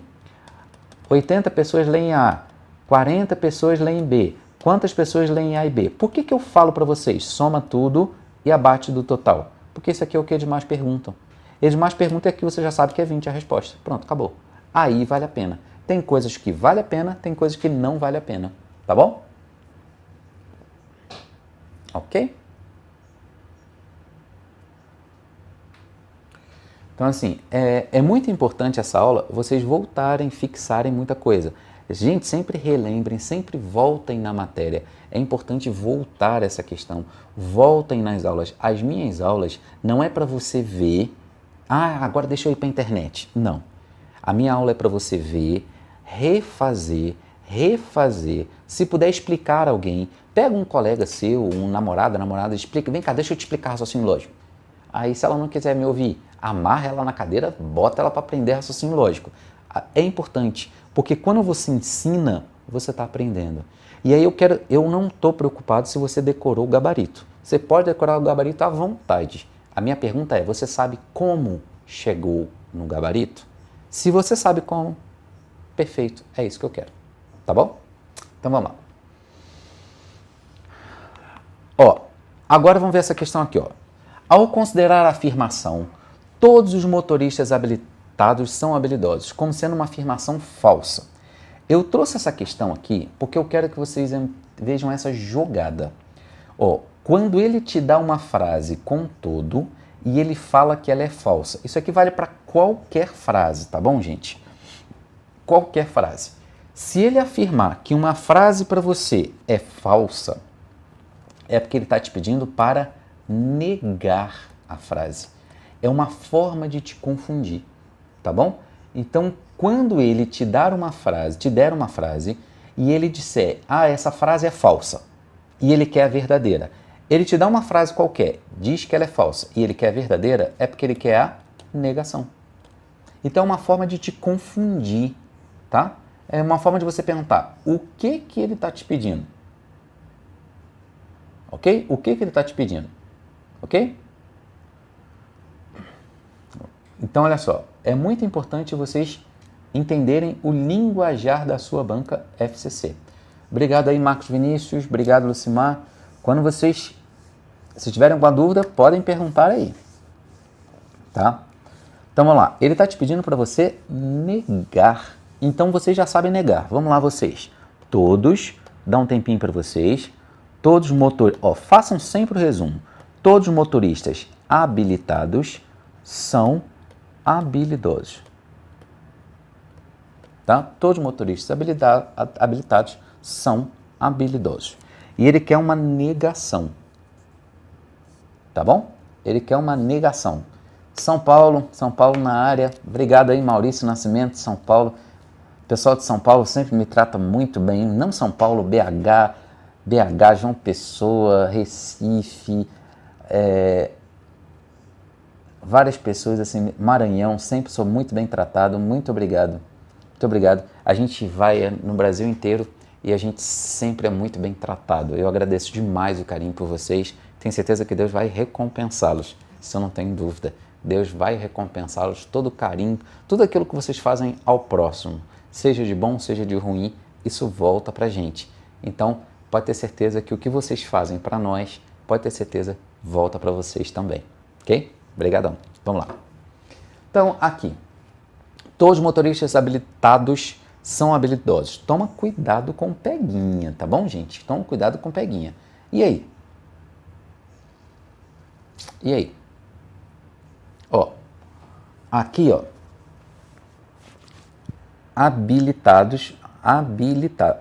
80 pessoas leem A, 40 pessoas leem B, quantas pessoas leem A e B? Por que eu falo para vocês, soma tudo e abate do total? Porque isso aqui é o que eles mais perguntam. Eles mais perguntam é que você já sabe que é 20 a resposta. Pronto, acabou. Aí vale a pena. Tem coisas que vale a pena, tem coisas que não vale a pena. Tá bom? Ok? Então, assim, é muito importante essa aula vocês voltarem, fixarem muita coisa. Gente, sempre relembrem, sempre voltem na matéria. É importante voltar essa questão. Voltem nas aulas. As minhas aulas não é para você ver, agora deixa eu ir para a internet. Não. A minha aula é para você ver, refazer. Se puder explicar a alguém, pega um colega seu, um namorada, explica. Vem cá, deixa eu te explicar raciocínio lógico. Aí, se ela não quiser me ouvir, amarra ela na cadeira, bota ela para aprender raciocínio lógico. É importante, porque quando você ensina, você está aprendendo. E aí eu não estou preocupado se você decorou o gabarito. Você pode decorar o gabarito à vontade. A minha pergunta é, você sabe como chegou no gabarito? Se você sabe como, perfeito, é isso que eu quero. Tá bom? Então vamos lá. Agora vamos ver essa questão aqui, ó. Ao considerar a afirmação, todos os motoristas habilitados são habilidosos, como sendo uma afirmação falsa. Eu trouxe essa questão aqui porque eu quero que vocês vejam essa jogada. Quando ele te dá uma frase com todo e ele fala que ela é falsa. Isso aqui vale para qualquer frase, tá bom, gente? Qualquer frase. Se ele afirmar que uma frase para você é falsa, é porque ele está te pedindo para negar a frase. É uma forma de te confundir, tá bom? Então, quando ele te der uma frase e ele disser, essa frase é falsa, e ele quer a verdadeira. Ele te dá uma frase qualquer, diz que ela é falsa, e ele quer a verdadeira, é porque ele quer a negação. Então, é uma forma de te confundir, tá? É uma forma de você perguntar, o que ele está te pedindo? Ok? O que ele está te pedindo? Ok? Então, olha só, é muito importante vocês entenderem o linguajar da sua banca FCC. Obrigado aí, Marcos Vinícius, obrigado, Lucimar. Quando vocês, se tiverem alguma dúvida, podem perguntar aí, tá? Então, vamos lá. Ele está te pedindo para você negar. Então, vocês já sabem negar. Vamos lá, vocês. Todos, dá um tempinho para vocês. Todos os motoristas, façam sempre o resumo. Todos os motoristas habilitados são habilidosos. Tá? Todos os motoristas habilitados são habilidosos. E ele quer uma negação. Tá bom? Ele quer uma negação. São Paulo na área. Obrigado aí, Maurício Nascimento, São Paulo. O pessoal de São Paulo sempre me trata muito bem. Não São Paulo, BH, João Pessoa, Recife, várias pessoas, assim, Maranhão, sempre sou muito bem tratado. Muito obrigado. Muito obrigado. A gente vai no Brasil inteiro e a gente sempre é muito bem tratado. Eu agradeço demais o carinho por vocês. Tenho certeza que Deus vai recompensá-los. Isso eu não tenho dúvida. Deus vai recompensá-los, todo o carinho, tudo aquilo que vocês fazem ao próximo, seja de bom, seja de ruim, isso volta pra gente. Então, pode ter certeza que o que vocês fazem para nós, pode ter certeza, volta para vocês também. Ok? Obrigadão. Vamos lá. Então, aqui. Todos os motoristas habilitados são habilidosos. Toma cuidado com peguinha, tá bom, gente? Toma cuidado com peguinha. E aí? E aí? Aqui, habilitados.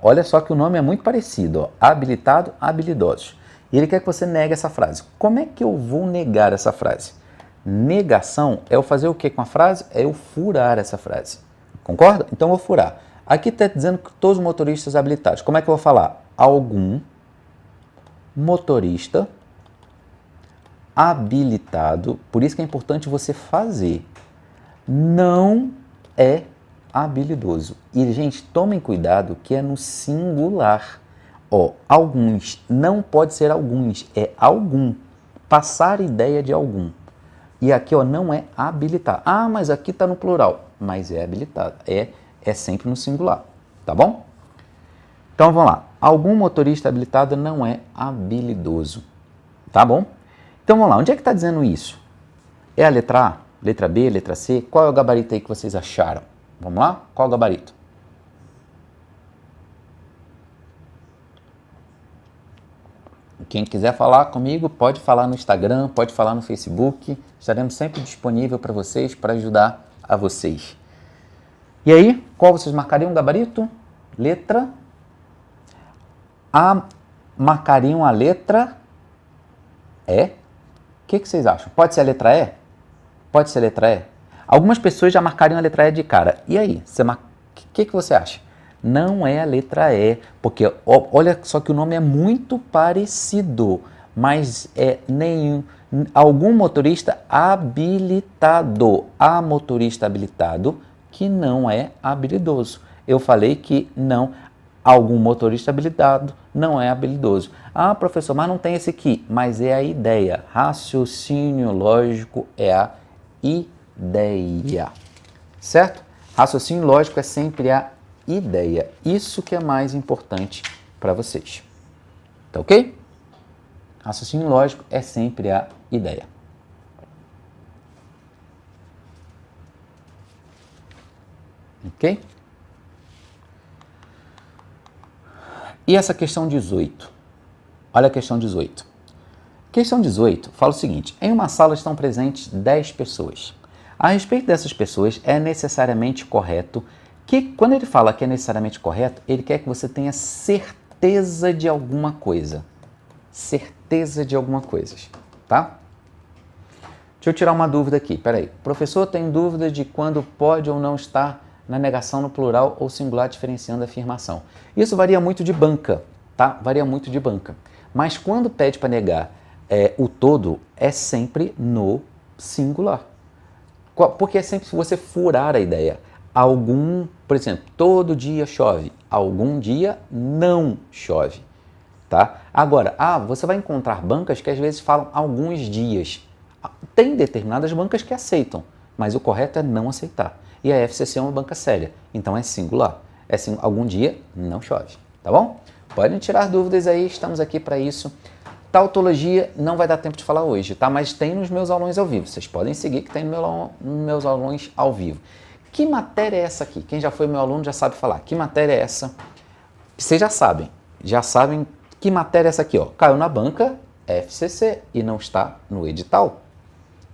Olha só que o nome é muito parecido, habilitado, habilidosos. E ele quer que você negue essa frase. Como é que eu vou negar essa frase? Negação é eu fazer o que com a frase? É eu furar essa frase. Concorda? Então eu vou furar. Aqui está dizendo que todos os motoristas habilitados. Como é que eu vou falar? Algum motorista habilitado, por isso que é importante você fazer, não é habilidoso. E, gente, tomem cuidado que é no singular. Alguns, não pode ser alguns, é algum. Passar ideia de algum. E aqui, não é habilitar. Ah, mas aqui está no plural. Mas é habilitado. É sempre no singular. Tá bom? Então, vamos lá. Algum motorista habilitado não é habilidoso. Tá bom? Então, vamos lá. Onde é que está dizendo isso? É a letra A, letra B, letra C? Qual é o gabarito aí que vocês acharam? Vamos lá? Qual é o gabarito? Quem quiser falar comigo, pode falar no Instagram, pode falar no Facebook. Estaremos sempre disponíveis para vocês, para ajudar a vocês. E aí, qual vocês marcariam o gabarito? Letra A. Marcariam a letra E? O que vocês acham? Pode ser a letra E? Pode ser a letra E? Algumas pessoas já marcariam a letra E de cara. E aí? O que você acha? Não é a letra E, porque olha só que o nome é muito parecido, mas é algum motorista habilitado. Há motorista habilitado que não é habilidoso. Eu falei que não, algum motorista habilitado não é habilidoso. Ah, professor, mas não tem esse aqui. Mas é a ideia. Raciocínio lógico é a ideia. Certo? Raciocínio lógico é sempre a ideia. Isso que é mais importante para vocês. Tá ok? Raciocínio lógico é sempre a ideia. Ok? E essa questão 18? Olha a questão 18. Questão 18 fala o seguinte: em uma sala estão presentes 10 pessoas. A respeito dessas pessoas, é necessariamente correto que, quando ele fala que é necessariamente correto, ele quer que você tenha certeza de alguma coisa. Certeza de alguma coisa, tá? Deixa eu tirar uma dúvida aqui, peraí. Professor, tem dúvida de quando pode ou não estar na negação no plural ou singular diferenciando a afirmação. Isso varia muito de banca, tá? Varia muito de banca. Mas quando pede para negar o todo, é sempre no singular. Porque é sempre se você furar a ideia. Por exemplo, todo dia chove, algum dia não chove, tá? Agora, você vai encontrar bancas que às vezes falam alguns dias. Tem determinadas bancas que aceitam, mas o correto é não aceitar. E a FCC é uma banca séria, então é singular. Algum dia não chove, tá bom? Podem tirar dúvidas aí, estamos aqui para isso. Tautologia não vai dar tempo de falar hoje, tá? Mas tem nos meus aulões ao vivo. Vocês podem seguir que tem nos meus aulões ao vivo. Que matéria é essa aqui? Quem já foi meu aluno já sabe falar. Que matéria é essa? Vocês já sabem Que matéria é essa aqui? Ó? Caiu na banca FCC e não está no edital.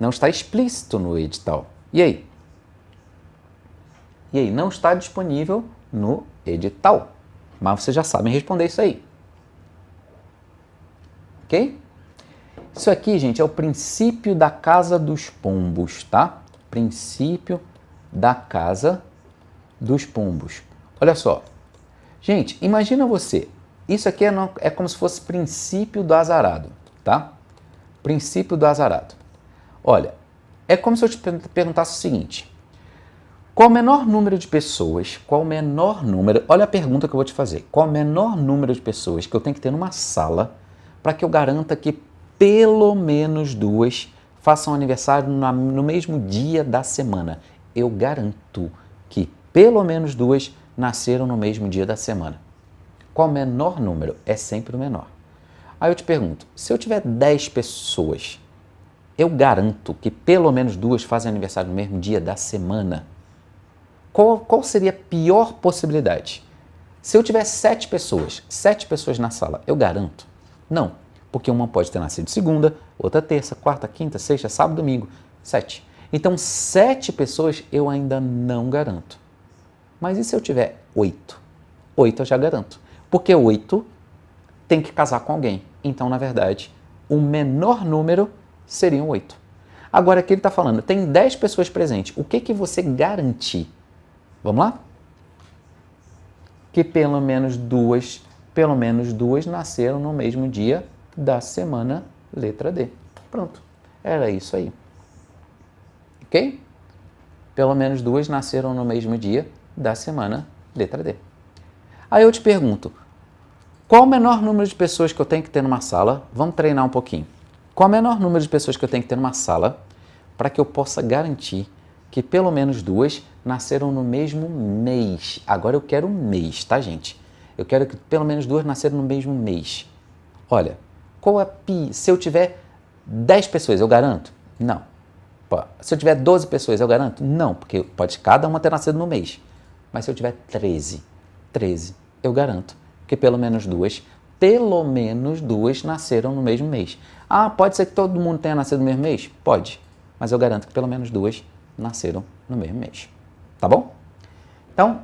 Não está explícito no edital. E aí? E aí? Não está disponível no edital. Mas vocês já sabem responder isso aí. Ok? Isso aqui, gente, é o princípio da casa dos pombos, tá? Princípio da casa dos pombos. Olha só. Gente, imagina você. Isso aqui é como se fosse princípio do azarado, tá? Princípio do azarado. Olha, é como se eu te perguntasse o seguinte. Qual o menor número de pessoas, olha a pergunta que eu vou te fazer. Qual o menor número de pessoas que eu tenho que ter numa sala para que eu garanta que pelo menos 2 façam aniversário no mesmo dia da semana? Eu garanto que pelo menos 2 nasceram no mesmo dia da semana. Qual o menor número? É sempre o menor. Aí eu te pergunto, se eu tiver 10 pessoas, eu garanto que pelo menos 2 fazem aniversário no mesmo dia da semana? Qual seria a pior possibilidade? Se eu tiver 7 pessoas na sala, eu garanto? Não, porque uma pode ter nascido segunda, outra terça, quarta, quinta, sexta, sábado, domingo, 7. Então, 7 pessoas eu ainda não garanto. Mas e se eu tiver 8? 8 eu já garanto, porque 8 tem que casar com alguém. Então, na verdade, o menor número seriam 8. Agora, aqui ele está falando, tem 10 pessoas presentes. O que você garante? Vamos lá? Que pelo menos duas nasceram no mesmo dia da semana, letra D. Pronto, era isso aí. Ok? Pelo menos 2 nasceram no mesmo dia da semana, letra D. Aí eu te pergunto, qual o menor número de pessoas que eu tenho que ter numa sala? Vamos treinar um pouquinho. Qual o menor número de pessoas que eu tenho que ter numa sala para que eu possa garantir que pelo menos 2 nasceram no mesmo mês? Agora eu quero um mês, tá, gente? Eu quero que pelo menos 2 nasceram no mesmo mês. Olha, se eu tiver 10 pessoas, eu garanto? Não. Se eu tiver 12 pessoas, eu garanto? Não, porque pode cada uma ter nascido no mês. Mas se eu tiver 13, eu garanto que pelo menos duas nasceram no mesmo mês. Ah, pode ser que todo mundo tenha nascido no mesmo mês? Pode, mas eu garanto que pelo menos 2 nasceram no mesmo mês. Tá bom? Então,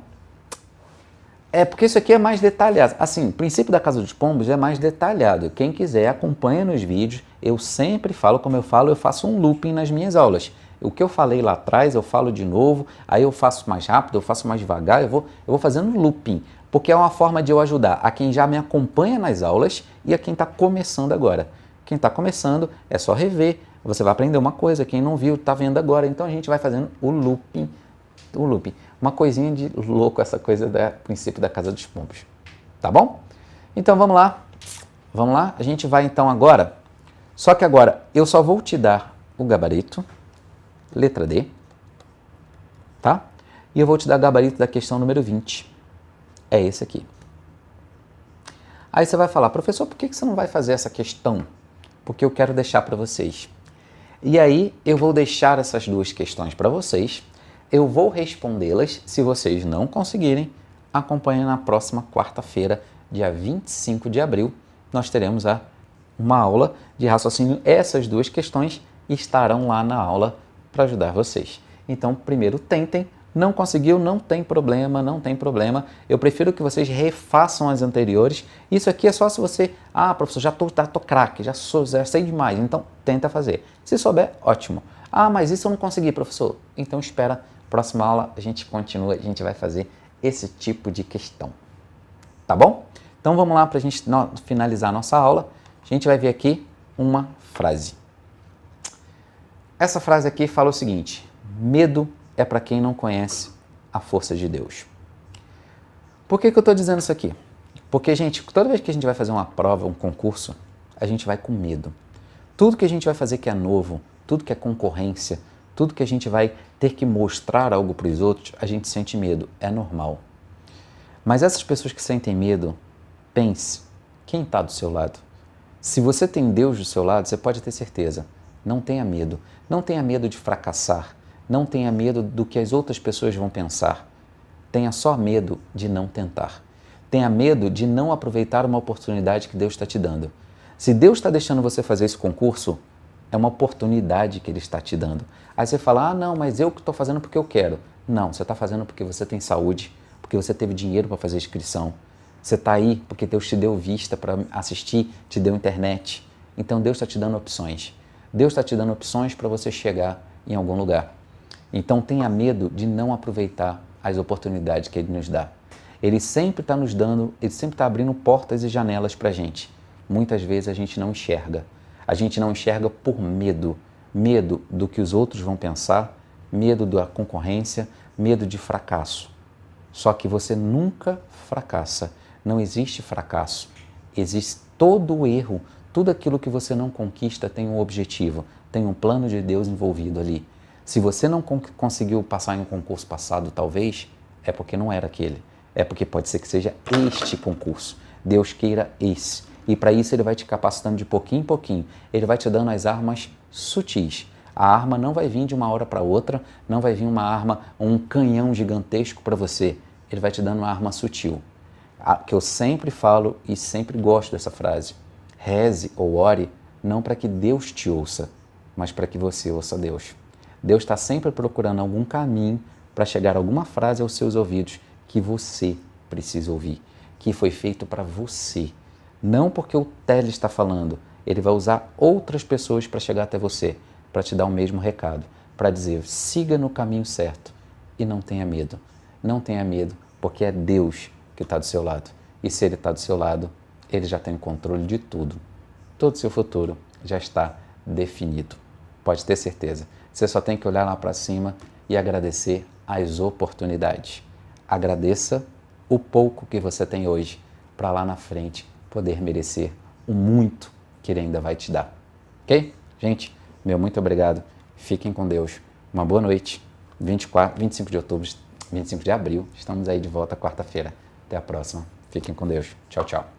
porque isso aqui é mais detalhado. Assim, o princípio da Casa dos Pombos é mais detalhado. Quem quiser, acompanha nos vídeos. Eu sempre falo, como eu falo, eu faço um looping nas minhas aulas. O que eu falei lá atrás, eu falo de novo, aí eu faço mais rápido, eu faço mais devagar, eu vou fazendo looping, porque é uma forma de eu ajudar a quem já me acompanha nas aulas e a quem está começando agora. Quem está começando é só rever, você vai aprender uma coisa, quem não viu está vendo agora, então a gente vai fazendo o looping. Uma coisinha de louco essa coisa do princípio da Casa dos Pombos, tá bom? Então vamos lá, a gente vai então agora, só que agora eu só vou te dar o gabarito, letra D, tá? E eu vou te dar o gabarito da questão número 20, é esse aqui. Aí você vai falar, professor, por que você não vai fazer essa questão? Porque eu quero deixar para vocês. E aí eu vou deixar essas duas questões para vocês, eu vou respondê-las, se vocês não conseguirem, acompanhe na próxima quarta-feira, dia 25 de abril, nós teremos uma aula de raciocínio. Essas duas questões estarão lá na aula para ajudar vocês. Então, primeiro tentem, não conseguiu, não tem problema, Eu prefiro que vocês refaçam as anteriores. Isso aqui é só se você, professor, já tô craque, já sei demais, então tenta fazer. Se souber, ótimo. Mas isso eu não consegui, professor. Então espera, próxima aula a gente continua, a gente vai fazer esse tipo de questão. Tá bom? Então vamos lá para a gente finalizar a nossa aula. A gente vai ver aqui uma frase. Essa frase aqui fala o seguinte: medo é para quem não conhece a força de Deus. Por que eu estou dizendo isso aqui? Porque, gente, toda vez que a gente vai fazer uma prova, um concurso, a gente vai com medo. Tudo que a gente vai fazer que é novo, tudo que é concorrência, tudo que a gente vai ter que mostrar algo para os outros, a gente sente medo, é normal. Mas essas pessoas que sentem medo, pense, quem está do seu lado? Se você tem Deus do seu lado, você pode ter certeza, não tenha medo. Não tenha medo de fracassar, não tenha medo do que as outras pessoas vão pensar. Tenha só medo de não tentar. Tenha medo de não aproveitar uma oportunidade que Deus está te dando. Se Deus está deixando você fazer esse concurso, é uma oportunidade que Ele está te dando. Aí você fala, não, mas eu que estou fazendo porque eu quero. Não, você está fazendo porque você tem saúde, porque você teve dinheiro para fazer a inscrição. Você está aí porque Deus te deu vista para assistir, te deu internet. Então Deus está te dando opções. Deus está te dando opções para você chegar em algum lugar. Então tenha medo de não aproveitar as oportunidades que Ele nos dá. Ele sempre está nos dando, Ele sempre está abrindo portas e janelas para a gente. Muitas vezes a gente não enxerga. A gente não enxerga por medo. Medo do que os outros vão pensar, medo da concorrência, medo de fracasso. Só que você nunca fracassa. Não existe fracasso. Existe todo o erro. Tudo aquilo que você não conquista tem um objetivo, tem um plano de Deus envolvido ali. Se você não conseguiu passar em um concurso passado, talvez, é porque não era aquele. É porque pode ser que seja este concurso. Deus queira esse. E para isso Ele vai te capacitando de pouquinho em pouquinho. Ele vai te dando as armas sutis. A arma não vai vir de uma hora para outra, não vai vir uma arma, um canhão gigantesco para você. Ele vai te dando uma arma sutil. Que eu sempre falo e sempre gosto dessa frase. Reze ou ore não para que Deus te ouça, mas para que você ouça Deus. Deus está sempre procurando algum caminho para chegar alguma frase aos seus ouvidos que você precisa ouvir, que foi feito para você. Não porque o tele está falando, ele vai usar outras pessoas para chegar até você, para te dar o mesmo recado, para dizer, siga no caminho certo e não tenha medo. Não tenha medo, porque é Deus que está do seu lado. E se Ele está do seu lado, Ele já tem o controle de tudo. Todo o seu futuro já está definido. Pode ter certeza. Você só tem que olhar lá para cima e agradecer as oportunidades. Agradeça o pouco que você tem hoje, para lá na frente poder merecer o muito que Ele ainda vai te dar. Ok? Gente, meu muito obrigado. Fiquem com Deus. Uma boa noite. 25 de outubro, 25 de abril. Estamos aí de volta quarta-feira. Até a próxima. Fiquem com Deus. Tchau, tchau.